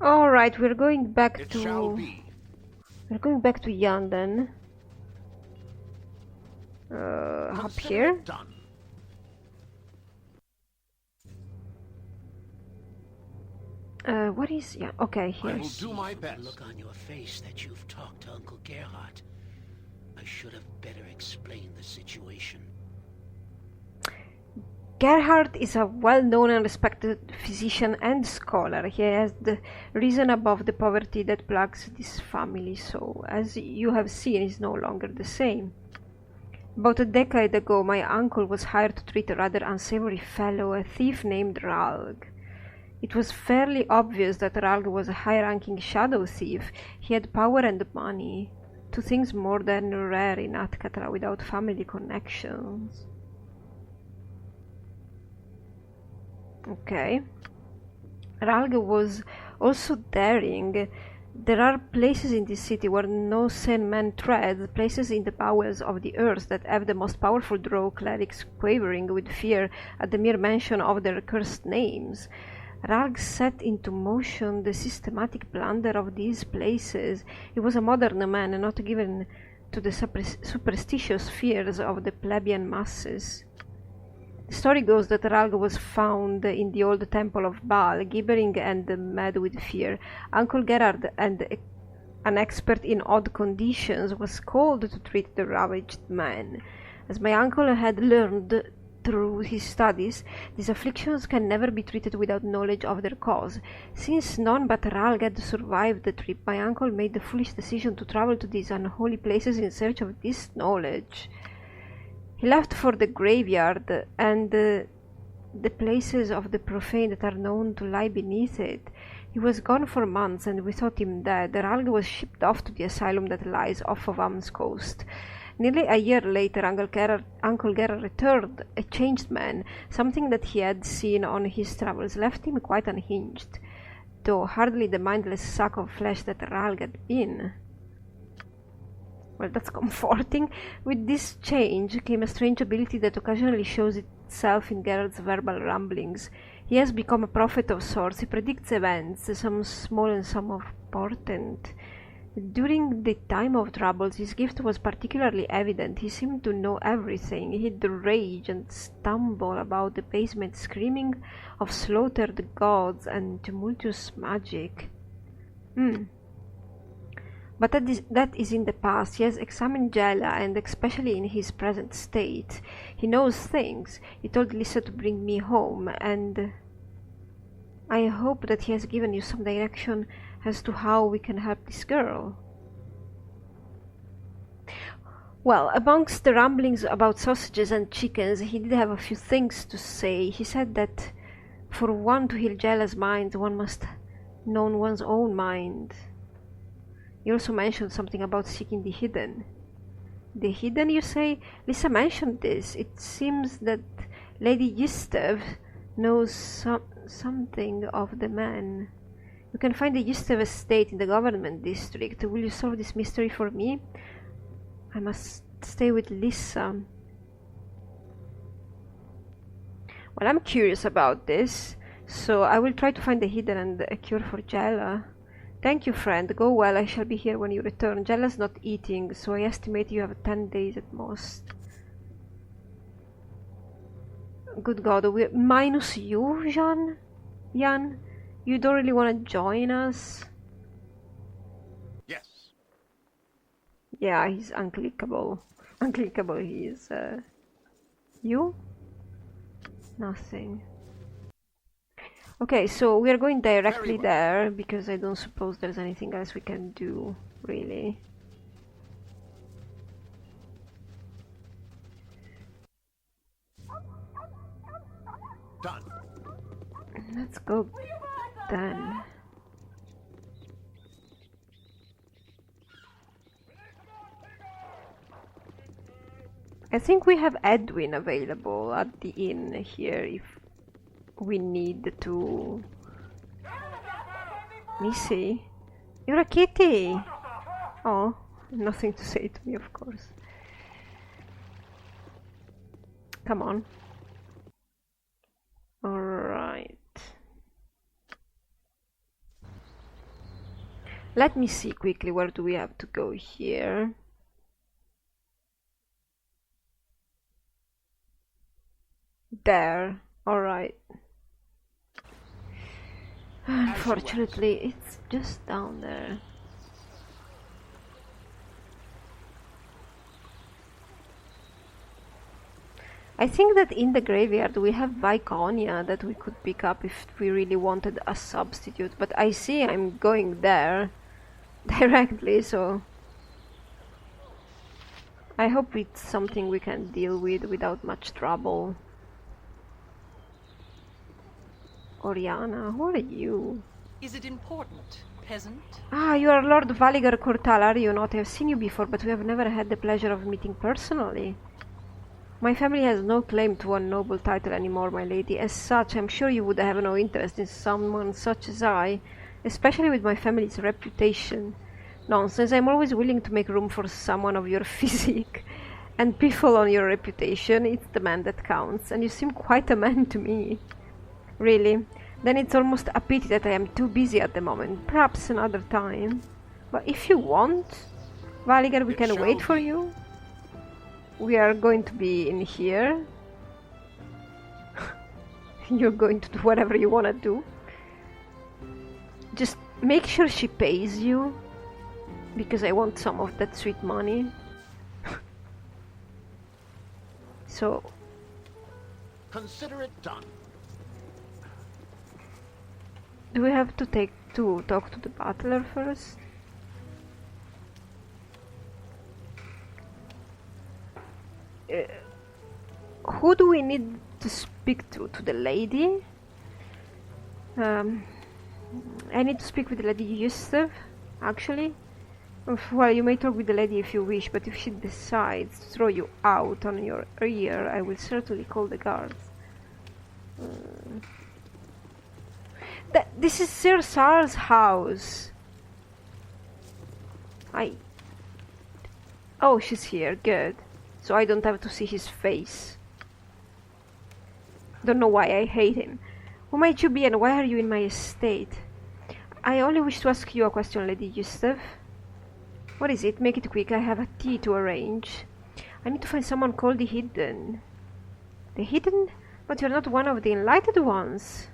All right, we're going back It to shall be. Jan then. Up Consider here. it done. What is... yeah, okay, I here. will do my best. Look on your face that you've talked to Uncle Gerhardt. I should have better explained the situation. Gerhardt is a well-known and respected physician and scholar. He has the reason above the poverty that plagues this family, so as you have seen, is no longer the same. About a decade ago, my uncle was hired to treat a rather unsavory fellow, a thief named Ralg. It was fairly obvious that Ralg was a high-ranking shadow thief. He had power and money, two things more than rare in Atkatra without family connections. Okay. Ralg was also daring. There are places in this city where no sane man treads, places in the bowels of the earth that have the most powerful drow clerics quavering with fear at the mere mention of their cursed names. Ralg set into motion the systematic plunder of these places. He was a modern man, not given to the superstitious fears of the plebeian masses. The story goes that Ralg was found in the old temple of Baal, gibbering and mad with fear. Uncle Gerard, and an expert in odd conditions, was called to treat the ravaged man. As my uncle had learned through his studies, these afflictions can never be treated without knowledge of their cause. Since none but Ralg had survived the trip, my uncle made the foolish decision to travel to these unholy places in search of this knowledge. He left for the graveyard and the places of the profane that are known to lie beneath it. He was gone for months, and we thought him dead. Ralg was shipped off to the asylum that lies off of Am's coast. Nearly a year later, Uncle Gerard returned, a changed man. Something that he had seen on his travels left him quite unhinged, though hardly the mindless sack of flesh that Ralg had been. Well, that's comforting. With this change came a strange ability that occasionally shows itself in Gerard's verbal ramblings. He has become a prophet of sorts. He predicts events, some small and some of portent. During the time of troubles, his gift was particularly evident. He seemed to know everything. He'd rage and stumble about the basement, screaming of slaughtered gods and tumultuous magic. But that is in the past. He has examined Jella, and especially in his present state. He knows things. He told Lisa to bring me home, and I hope that he has given you some direction as to how we can help this girl. Well, amongst the ramblings about sausages and chickens, he did have a few things to say. He said that for one to heal Jella's mind, one must know one's own mind. He also mentioned something about seeking the hidden. The hidden, you say? Lisa mentioned this. It seems that Lady Yistev knows something of the man. You can find the Yistev estate in the government district. Will you solve this mystery for me? I must stay with Lisa. Well, I'm curious about this, so I will try to find the hidden and a cure for Jella. Thank you, friend. Go well. I shall be here when you return. Jella's not eating, so I estimate you have 10 days at most. Good God, minus you, Jan? You don't really want to join us? Yes. Yeah, he's unclickable. Unclickable he is. You? Nothing. Okay, so we are going directly there, because I don't suppose there's anything else we can do, really. Done. Let's go then. I think we have Edwin available at the inn here if we need to. Missy, you're a kitty. Oh, nothing to say to me, of course. Come on. Alright. Let me see quickly, where do we have to go here? There, alright. Unfortunately, it's just down there. I think that in the graveyard we have Viconia that we could pick up if we really wanted a substitute, but I see I'm going there directly, so I hope it's something we can deal with without much trouble. Oriana, who are you? Is it important, peasant? Ah, you are Lord Valiger Cortal, are you not? I've seen you before, but we have never had the pleasure of meeting personally. My family has no claim to a noble title anymore, my lady. As such, I'm sure you would have no interest in someone such as I, especially with my family's reputation. Nonsense, I'm always willing to make room for someone of your physique. And piffle on your reputation, it's the man that counts, and you seem quite a man to me. Really? Then it's almost a pity that I am too busy at the moment. Perhaps another time. But if you want, Valiger, we can wait for you. We are going to be in here. You're going to do whatever you want to do. Just make sure she pays you, because I want some of that sweet money. So... Consider it done. do we have to talk to the butler first? Who do we need to speak to? To the lady? I need to speak with Lady Yusuf, actually. Well, you may talk with the lady if you wish, but if she decides to throw you out on your ear, I will certainly call the guards. This is Sir Sar's house. Oh, she's here, good. So I don't have to see his face. Don't know why I hate him. Who might you be and why are you in my estate? I only wish to ask you a question, Lady Yusuf. What is it? Make it quick, I have a tea to arrange. I need to find someone called the Hidden. The Hidden? But you're not one of the enlightened ones.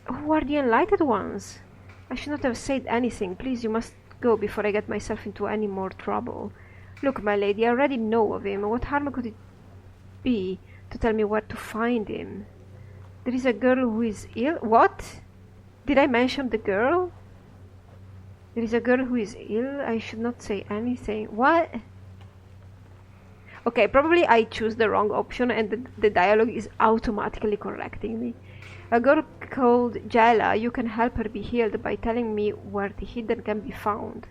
Who are the enlightened ones? I should not have said anything. Please, you must go before I get myself into any more trouble. Look, my lady, I already know of him. What harm could it be to tell me where to find him? There is a girl who is ill. What? Did I mention the girl? There is a girl who is ill. I should not say anything. What? Okay, probably I choose the wrong option and the dialogue is automatically correcting me. A girl called Jayla, you can help her be healed by telling me where the Hidden can be found.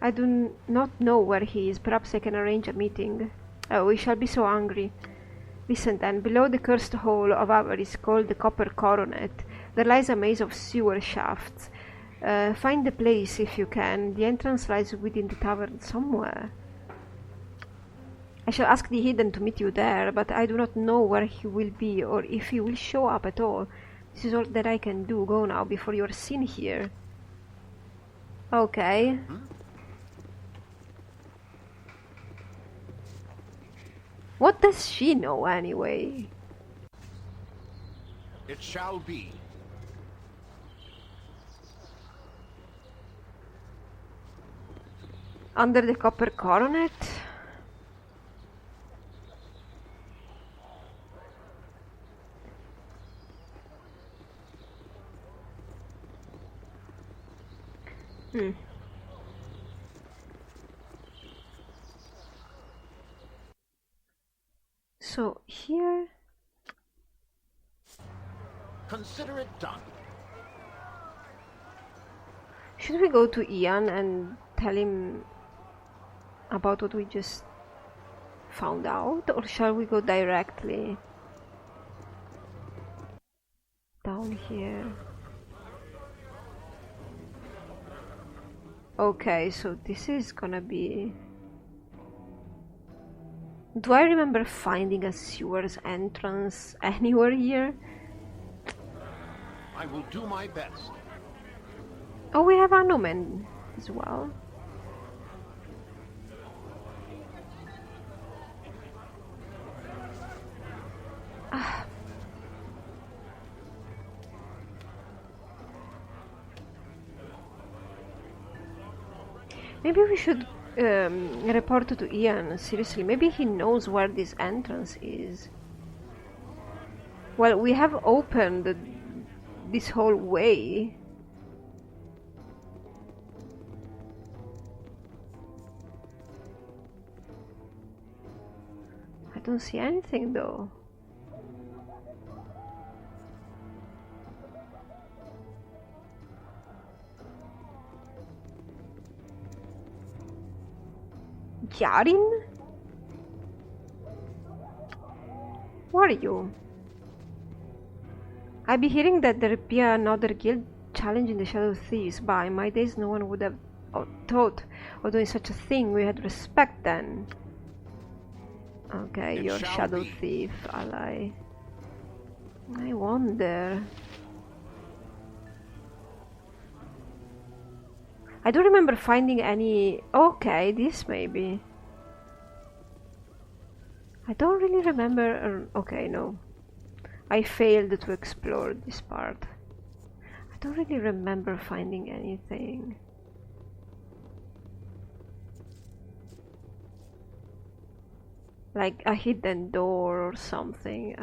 I do not know where he is. Perhaps I can arrange a meeting. Oh, we shall be so hungry. Listen then, below the cursed hall of Avarice called the Copper Coronet, there lies a maze of sewer shafts. Find the place if you can. The entrance lies within the tavern somewhere. I shall ask the Hidden to meet you there, but I do not know where he will be or if he will show up at all. This is all that I can do. Go now before you are seen here. Okay. What does she know anyway? It shall be. Under the Copper Coronet? So here... Consider it done. should we go to Ian and tell him about what we just found out, or shall we go directly down here? Okay, so this is gonna be... do I remember finding a sewer's entrance anywhere here? I will do my best. Oh, we have Hanuman as well. Maybe we should report to Ian, seriously. Maybe he knows where this entrance is. Well, we have opened this whole way. I don't see anything though. Yarin? Who are you? I be hearing that there be another guild challenging the Shadow Thieves, but in my days no one would have thought of doing such a thing. We had respect then. Okay, you're Shadow Thief ally. I wonder. I don't remember finding any... Okay, this maybe. I don't really remember... Okay, no. I failed to explore this part. I don't really remember finding anything. Like a hidden door or something.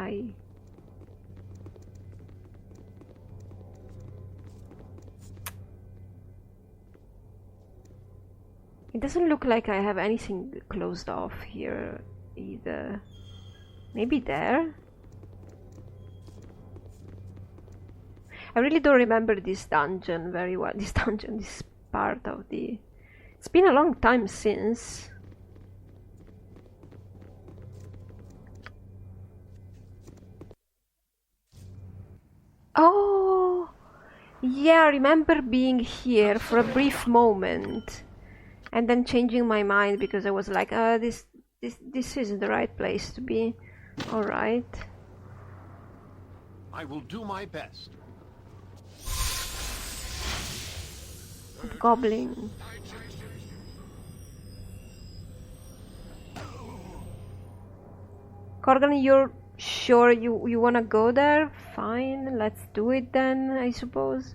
It doesn't look like I have anything closed off here either. Maybe there? I really don't remember this dungeon very well. This part of the... It's been a long time since. Oh! Yeah, I remember being here for a brief moment. And then changing my mind because I was like, this isn't the right place to be. Alright. I will do my best. Goblin. Corgan, you're sure you wanna go there? Fine, let's do it then, I suppose.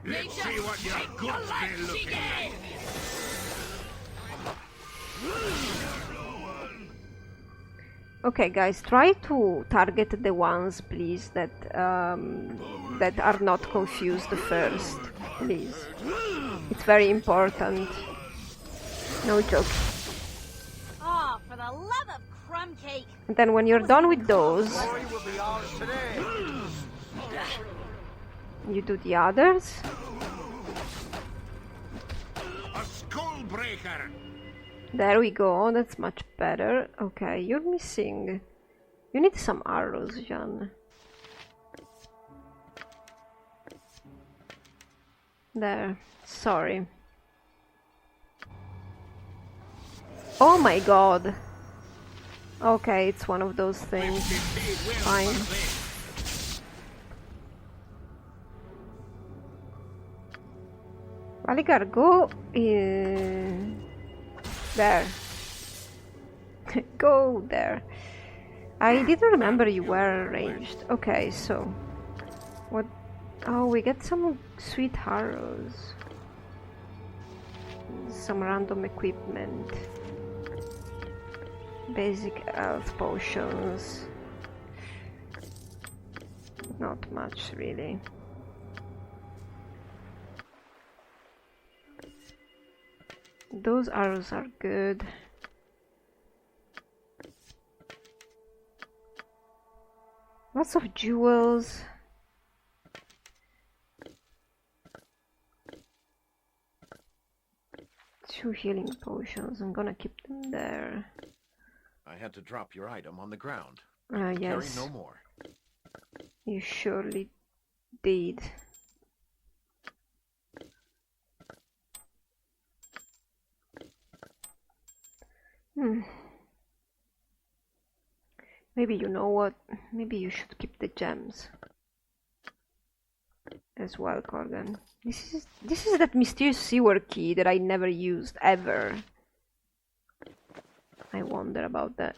Let's see what your goods be looking like. Okay, guys, try to target the ones, please, that that are not confused first, please. It's very important. No joke. Oh, for the love of crumb cake! And then when you're done with those, Glory will be ours today. you do the others. A skull breaker. There we go, that's much better. Okay, you're missing. You need some arrows, Jean. There, sorry. Oh my god! Okay, it's one of those things. Fine. Valigar, go there. Go there. I didn't remember you were ranged. Okay, so what? Oh, we get some sweet arrows. Some random equipment. Basic health potions. Not much, really. Those arrows are good. Lots of jewels. Two healing potions. I'm gonna keep them there. I had to drop your item on the ground. Yes. Carry no more. You surely did. Maybe you know what? Maybe you should keep the gems as well, Corgan. This is that mysterious sewer key that I never used ever. I wonder about that.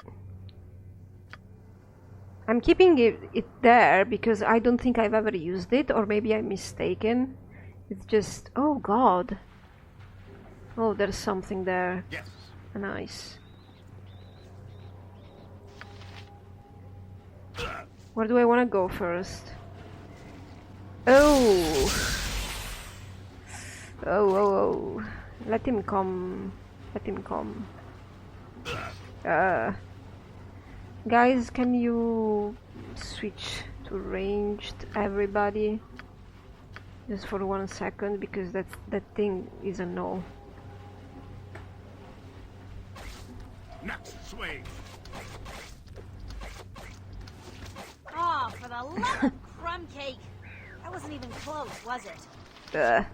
I'm keeping it there because I don't think I've ever used it, or maybe I'm mistaken. It's just... oh god. Oh, there's something there. Yes. Nice. Where do I want to go first? Oh! Oh, oh, oh. Let him come. Let him come. Guys, can you switch to ranged, everybody? Just for 1 second, because that thing is a no. Next swing. Oh, for the love of crumb cake! That wasn't even close, was it? A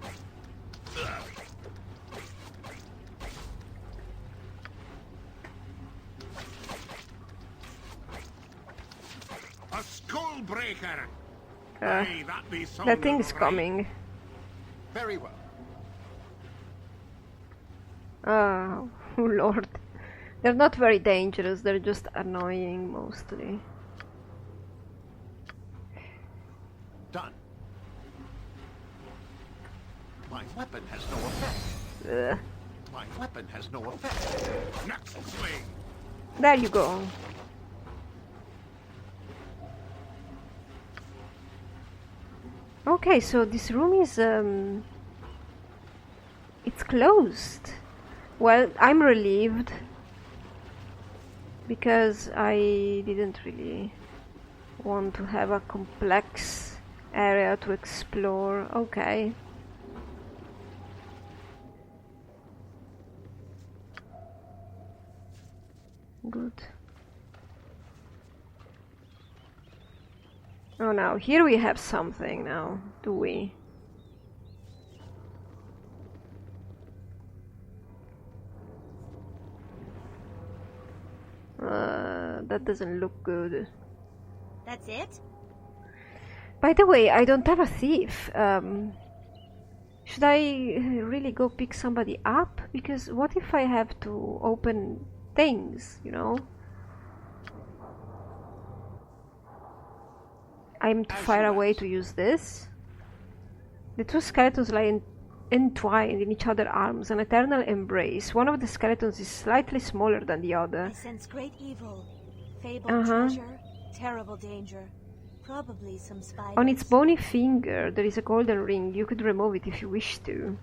skull breaker. That thing's coming. Very well. Oh, lord. They're not very dangerous, they're just annoying mostly. Done. My weapon has no effect. My weapon has no effect. Next swing. There you go. Okay, so this room is it's closed. Well, I'm relieved because I didn't really want to have a complex area to explore. Okay. Good. Oh, now here we have something now, do we? That doesn't look good. That's it? By the way, I don't have a thief. Should I really go pick somebody up? Because what if I have to open things, you know? I'm too far away to use this. The two skeletons lie entwined in each other's arms, an eternal embrace. One of the skeletons is slightly smaller than the other. I sense great evil, fabled treasure, terrible danger, probably some spiders. On its bony finger there is a golden ring. You could remove it if you wish to.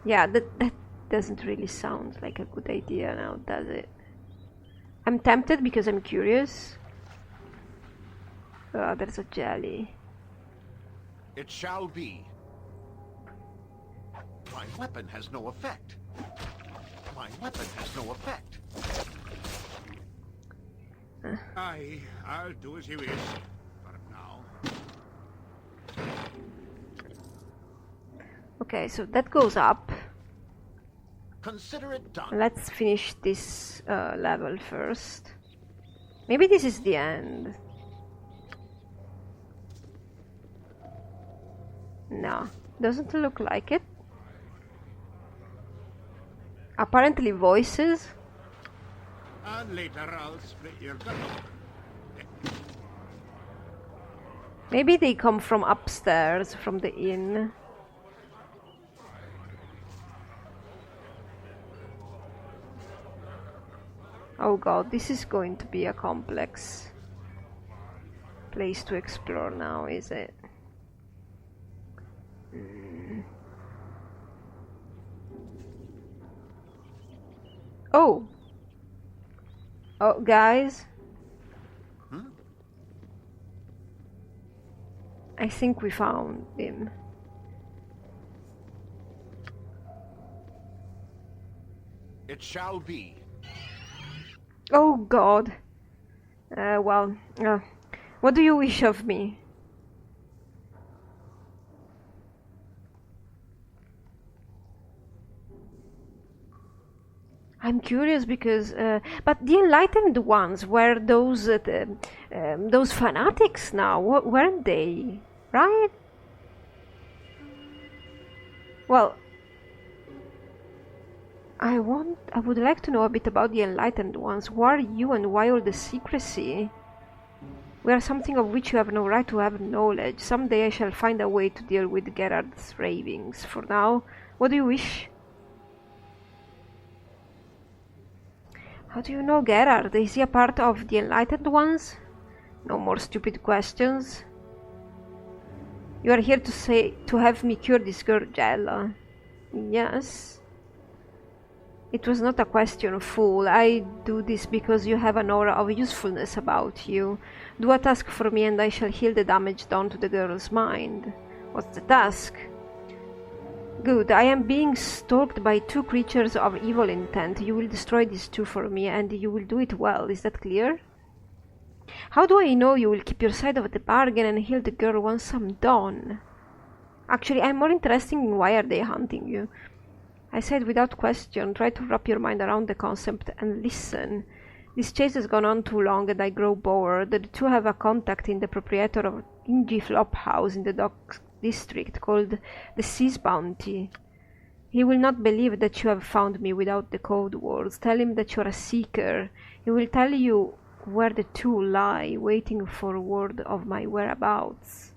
Yeah, that doesn't really sound like a good idea now, does it? I'm tempted because I'm curious. Oh, there's a jelly. It shall be. My weapon has no effect. My weapon has no effect. I'll do as you wish. For now. Okay, so that goes up. Consider it done. Let's finish this level first. Maybe this is the end. No, doesn't look like it. Apparently voices. And later I'll split your gut open. Maybe they come from upstairs, from the inn. Oh god, this is going to be a complex place to explore now, is it? Oh! Oh, guys. I think we found him. It shall be. Oh god. Well, what do you wish of me? I'm curious because, but the enlightened ones were those fanatics now, weren't they? Right? Well, I would like to know a bit about the enlightened ones. Who are you and why all the secrecy? We are something of which you have no right to have knowledge. Someday I shall find a way to deal with Gerard's ravings. For now, what do you wish? How do you know Gerard? Is he a part of the enlightened ones? No more stupid questions. You are here to have me cure this girl, Jella. Yes. It was not a question, fool. I do this because you have an aura of usefulness about you. Do a task for me and I shall heal the damage done to the girl's mind. What's the task? Good. I am being stalked by two creatures of evil intent. You will destroy these two for me and you will do it well. Is that clear? How do I know you will keep your side of the bargain and heal the girl once I'm done? Actually, I'm more interested in why are they hunting you. I said without question, try to wrap your mind around the concept and listen. This chase has gone on too long and I grow bored. The two have a contact in the proprietor of Ingy Flop House in the Docks District called the Sea's Bounty. He will not believe that you have found me without the code words. Tell him that you are a seeker. He will tell you where the two lie, waiting for word of my whereabouts.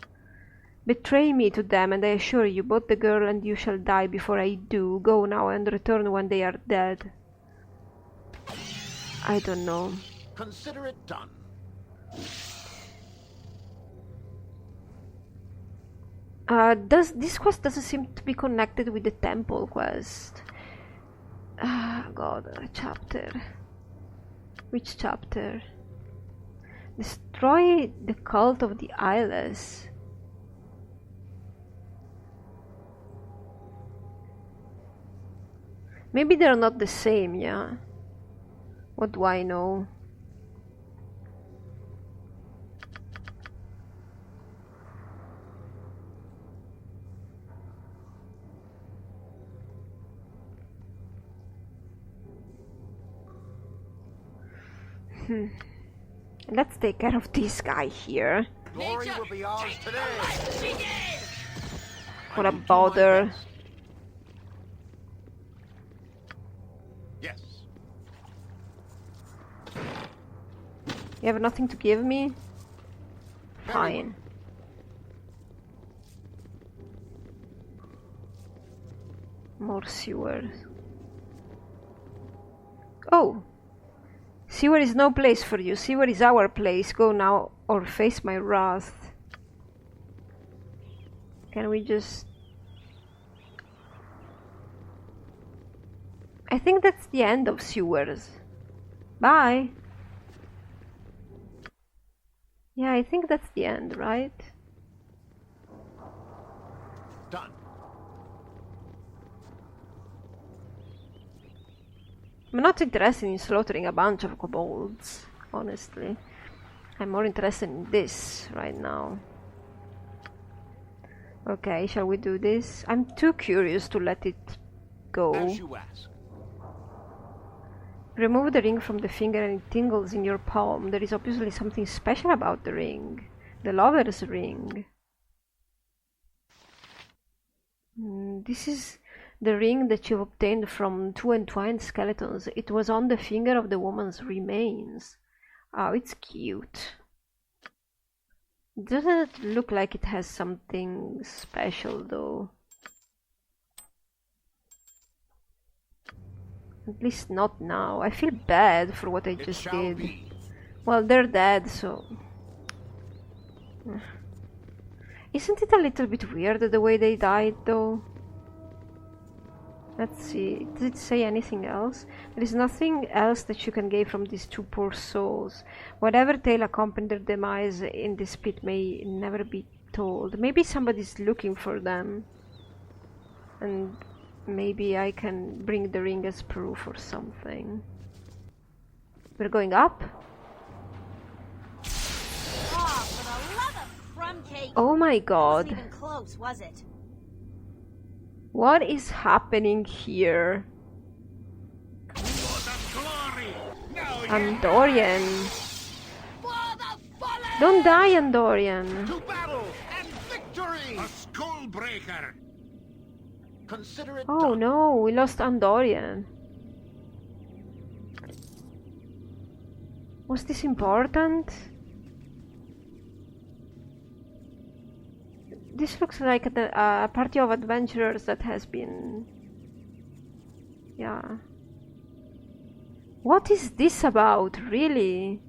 Betray me to them, and I assure you, both the girl and you shall die before I do. Go now and return when they are dead. I don't know. Consider it done. This quest doesn't seem to be connected with the temple quest. God, a chapter. Which chapter? Destroy the cult of the eyeless. Maybe they're not the same, yeah? What do I know? Let's take care of this guy here. Glory will be ours today. What a bother. Yes. You have nothing to give me? Fine. More sewers. Oh! Sewer is no place for you. Sewer is our place. Go now or face my wrath. Can we just... I think that's the end of sewers. Bye! Yeah, I think that's the end, right? Done. I'm not interested in slaughtering a bunch of kobolds, honestly. I'm more interested in this right now. Okay, shall we do this? I'm too curious to let it go. As you ask. Remove the ring from the finger and it tingles in your palm. There is obviously something special about the ring. The lover's ring. This is the ring that you obtained from two entwined skeletons. It was on the finger of the woman's remains. Oh, it's cute. Doesn't it look like it has something special though? At least not now. I feel bad for what I just did. Well, they're dead, so... Isn't it a little bit weird the way they died though? Let's see, does it say anything else? There is nothing else that you can gain from these two poor souls. Whatever tale accompanied their demise in this pit may never be told. Maybe somebody's looking for them. And maybe I can bring the ring as proof or something. We're going up? Oh, for the love of crumb cake! Oh my god. Wasn't even close, was it? What is happening here? Andorian. Don't die, Andorian. To battle and victory! A skull breaker! Consider it Oh done. no, we lost Andorian. Was this important? This looks like a party of adventurers that has been... Yeah. What is this about, really?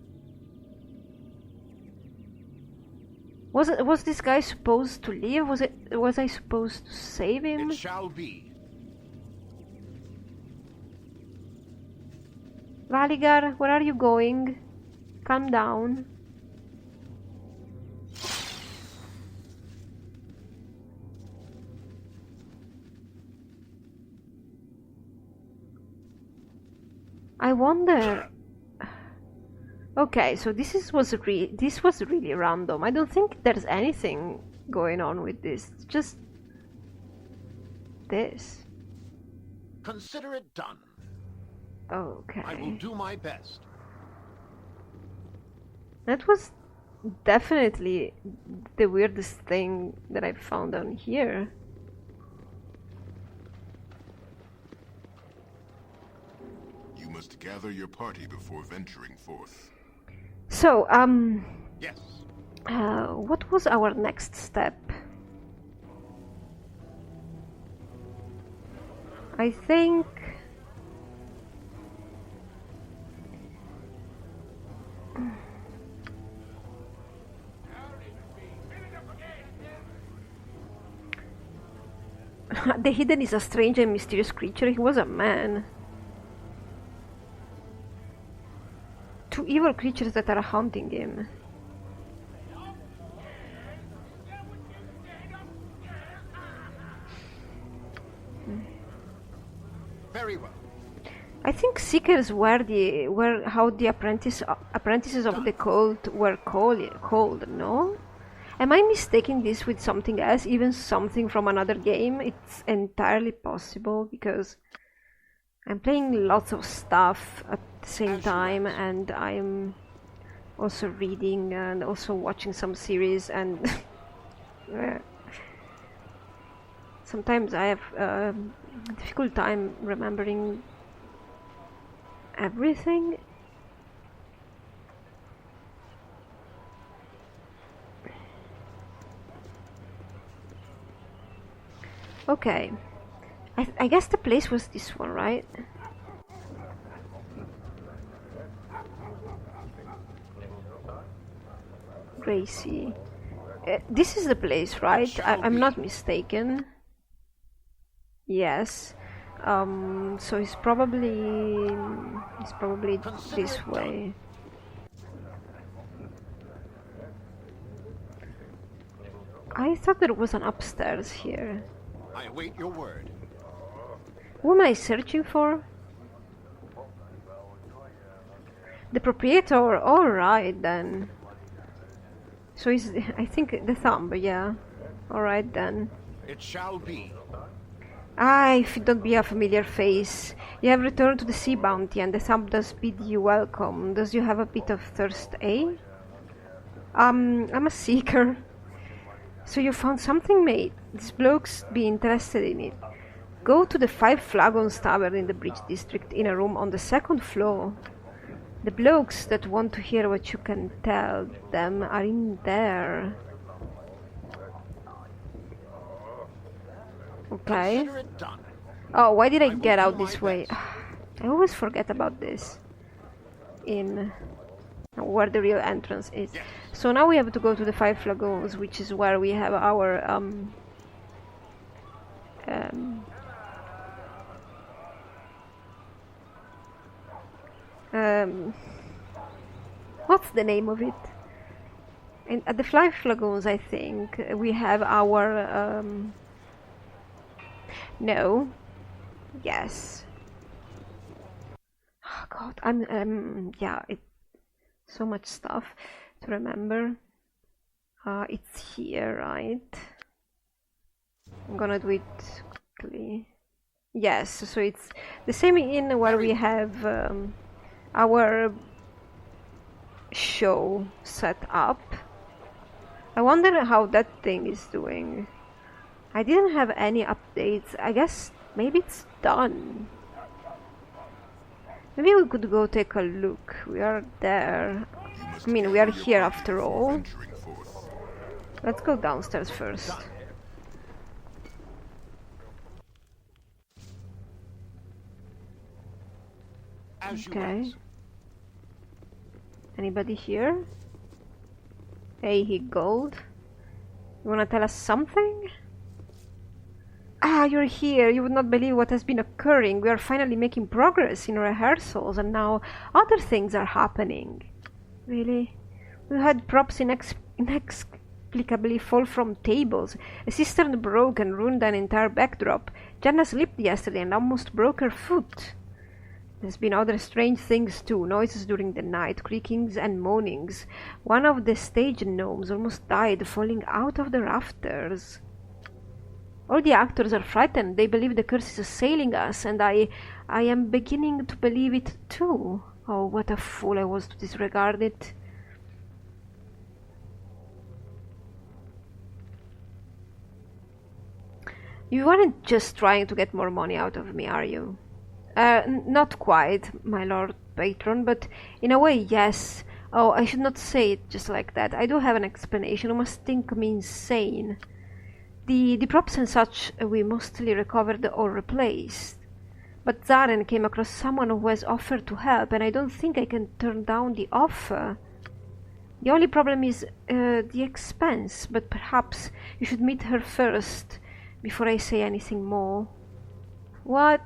Was this guy supposed to leave? Was I supposed to save him? It shall be. Valigar, where are you going? Calm down. I wonder. Okay, so this was really random. I don't think there's anything going on with this. It's just this. Consider it done. Okay. I will do my best. That was definitely the weirdest thing that I found on here. You must gather your party before venturing forth. So, Yes. what was our next step? I think... The Hidden is a strange and mysterious creature. He was a man. Two evil creatures that are haunting him. Very well. I think Seekers were how the apprentices of the cult were called, no? Am I mistaking this with something else, even something from another game? It's entirely possible, because I'm playing lots of stuff at the same time, and I'm also reading and also watching some series, and sometimes I have a difficult time remembering everything. Okay, I guess the place was this one, right? Gracie. This is the place, right? I'm not mistaken. Yes. So it's probably this way. I thought there was an upstairs here. I await your word. Who am I searching for? The proprietor. All right then. So is I think the thumb, yeah. All right then. It shall be. Ah, if it don't be a familiar face. You have returned to the sea bounty, and the thumb does bid you welcome. Does you have a bit of thirst, eh? I'm a seeker. So you found something, mate. These blokes be interested in it. Go to the Five Flagons Tavern in the Bridge District in a room on the second floor. The blokes that want to hear what you can tell them are in there. Okay. Consider it done. Oh, why did I get out this way? I always forget about this. In where the real entrance is. Yes. So now we have to go to the Five Flagons, which is where we have our what's the name of it? And at the Five Flagons, I think we have our no. Yes. Oh God, I'm yeah. So much stuff to remember. It's here, right? I'm gonna do it quickly. Yes, so it's the same inn where we have our show set up. I wonder how that thing is doing. I didn't have any updates. I guess maybe it's done. Maybe we could go take a look. We are there. I mean, we are here after all. Let's go downstairs first. Okay. Anybody here? Hey, he gold. You wanna tell us something? Ah, you're here. You would not believe what has been occurring. We are finally making progress in rehearsals, and now other things are happening. Really? We had props inexplicably fall from tables. A cistern broke and ruined an entire backdrop. Jenna slipped yesterday and almost broke her foot. There's been other strange things too, noises during the night, creakings and moanings. One of the stage gnomes almost died falling out of the rafters. All the actors are frightened. They believe the curse is assailing us, and I am beginning to believe it too. Oh, what a fool I was to disregard it. You aren't just trying to get more money out of me, are you? Not quite, my lord patron, but in a way, yes. Oh, I should not say it just like that. I do have an explanation. You must think me insane. The props and such we mostly recovered or replaced. But Zaren came across someone who has offered to help, and I don't think I can turn down the offer. The only problem is the expense, but perhaps you should meet her first before I say anything more. What?